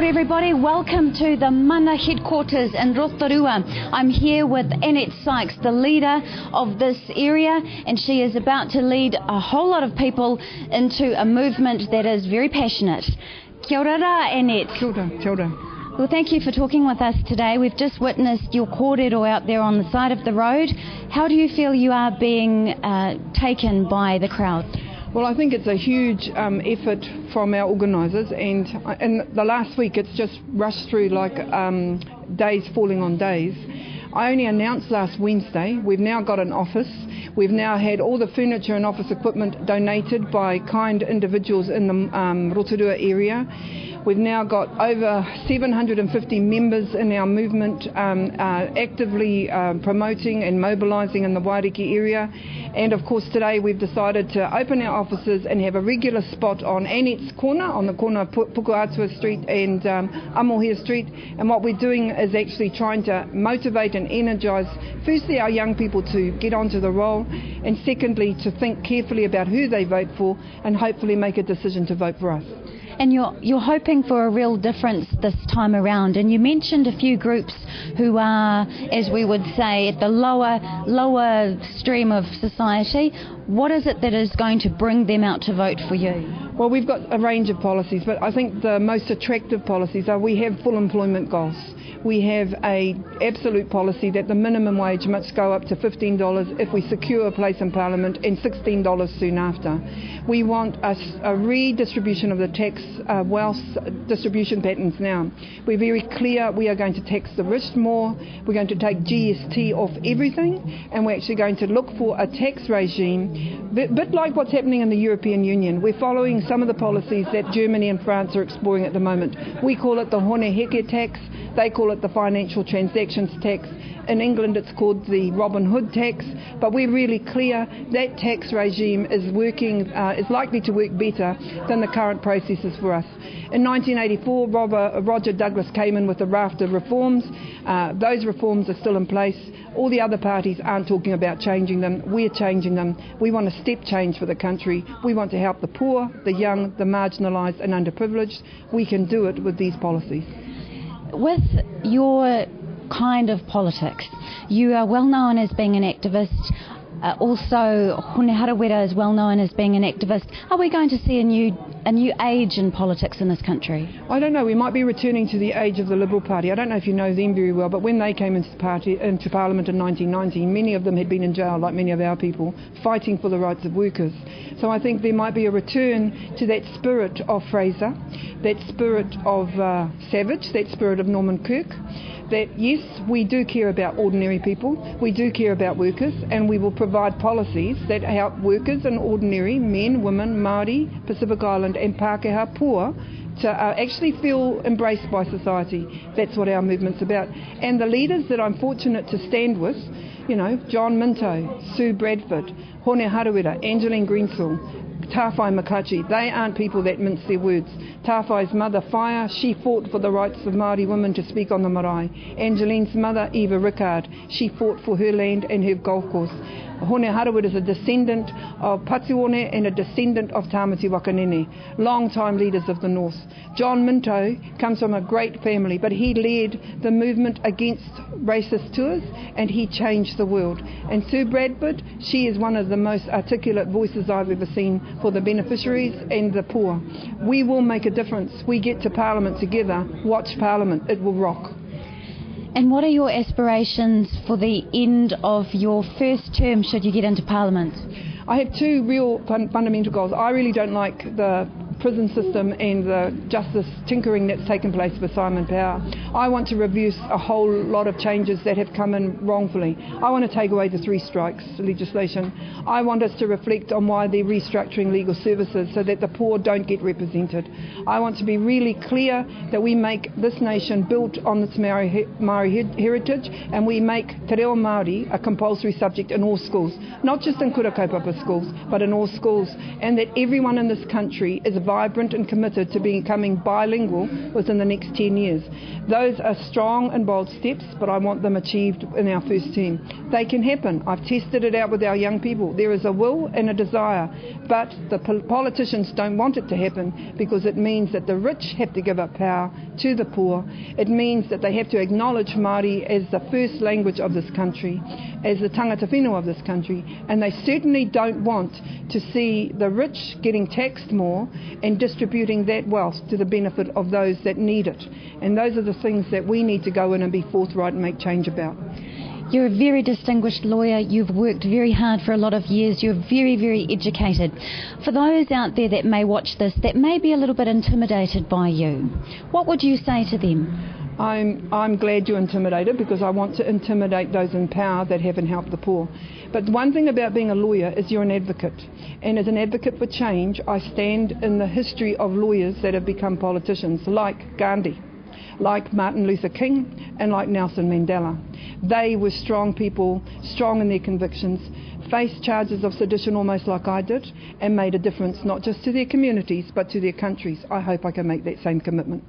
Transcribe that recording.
Kia ora everybody, welcome to the Mana headquarters in Rotorua. I'm here with Annette Sykes, the leader of this area, and she is about to lead a whole lot of people into a movement that is very passionate. Kia ora, Annette. Kia ora, kia ora. Well, thank you for talking with us today. We've just witnessed your kōrero out there on the side of the road. How do you feel you are being taken by the crowd? Well, I think it's a huge effort from our organisers, and in the last week it's just rushed through like days falling on days. I only announced last Wednesday. We've now got an office. We've now had all the furniture and office equipment donated by kind individuals in the Rotorua area. We've now got over 750 members in our movement actively promoting and mobilising in the Waiariki area. And of course today we've decided to open our offices and have a regular spot on Annette's corner, on the corner of Pukuatua Street and Amohia Street. And what we're doing is actually trying to motivate and energise firstly our young people to get onto the roll, and secondly to think carefully about who they vote for and hopefully make a decision to vote for us. And you're hoping for a real difference this time around. And you mentioned a few groups who are, as we would say, at the lower stream of society. What is it that is going to bring them out to vote for you? Well, we've got a range of policies, but I think the most attractive policies are we have full employment goals. We have an absolute policy that the minimum wage must go up to $15 if we secure a place in Parliament, and $16 soon after. We want a redistribution of the tax wealth distribution patterns now. We're very clear we are going to tax the rich more, we're going to take GST off everything, and we're actually going to look for a tax regime, a bit like what's happening in the European Union. We're following some of the policies that Germany and France are exploring at the moment. We call it the hone heke tax, they call it the financial transactions tax. In England it's called the Robin Hood tax, but we're really clear that tax regime is likely to work better than the current processes for us. In 1984, Roger Douglas came in with a raft of reforms. Those reforms are still in place. All the other parties aren't talking about changing them. We're changing them. We want a step change for the country. We want to help the poor, the young, the marginalised and underprivileged. We can do it with these policies. With your kind of politics, you are well known as being an activist. Also, Hone Harawira is well known as being an activist. Are we going to see a new age in politics in this country? I don't know. We might be returning to the age of the Liberal Party. I don't know if you know them very well, but when they came into Parliament in 1990, many of them had been in jail, like many of our people, fighting for the rights of workers. So I think there might be a return to that spirit of Fraser, that spirit of Savage, that spirit of Norman Kirk. That yes, we do care about ordinary people, we do care about workers, and we will provide policies that help workers and ordinary men, women, Māori, Pacific Island and Pākehā poor to actually feel embraced by society. That's what our movement's about. And the leaders that I'm fortunate to stand with, you know, John Minto, Sue Bradford, Hone Harawira, Angeline Greensall, Tāwhai Makachi, they aren't people that mince their words. Tāwhai's mother, Whaia, she fought for the rights of Māori women to speak on the marae. Angeline's mother, Eva Rickard, she fought for her land and her golf course. Hone Harawira is a descendant of Patuone and a descendant of Tāmati Wakanene, long-time leaders of the North. John Minto comes from a great family, but he led the movement against racist tours and he changed the world. And Sue Bradford, she is one of the most articulate voices I've ever seen for the beneficiaries and the poor. We will make a difference. We get to Parliament together. Watch Parliament. It will rock. And what are your aspirations for the end of your first term should you get into Parliament? I have two real fundamental goals. I really don't like the prison system and the justice tinkering that's taken place with Simon Power. I want to reverse a whole lot of changes that have come in wrongfully. I want to take away the 3 strikes legislation. I want us to reflect on why they're restructuring legal services so that the poor don't get represented. I want to be really clear that we make this nation built on its Maori heritage, and we make te reo Māori a compulsory subject in all schools, not just in kura kaupapa schools, but in all schools, and that everyone in this country is vibrant and committed to becoming bilingual within the next 10 years. Those are strong and bold steps, but I want them achieved in our first term. They can happen. I've tested it out with our young people. There is a will and a desire, but the politicians don't want it to happen because it means that the rich have to give up power to the poor. It means that they have to acknowledge Māori as the first language of this country, as the tangata whenua of this country, and they certainly don't want to see the rich getting taxed more and distributing that wealth to the benefit of those that need it. And those are the things that we need to go in and be forthright and make change about. You're a very distinguished lawyer. You've worked very hard for a lot of years. You're very, very educated. For those out there that may watch this that may be a little bit intimidated by you, what would you say to them? I'm glad you're intimidated, because I want to intimidate those in power that haven't helped the poor. But one thing about being a lawyer is you're an advocate. And as an advocate for change, I stand in the history of lawyers that have become politicians, like Gandhi, like Martin Luther King, and like Nelson Mandela. They were strong people, strong in their convictions, faced charges of sedition almost like I did, and made a difference not just to their communities but to their countries. I hope I can make that same commitment.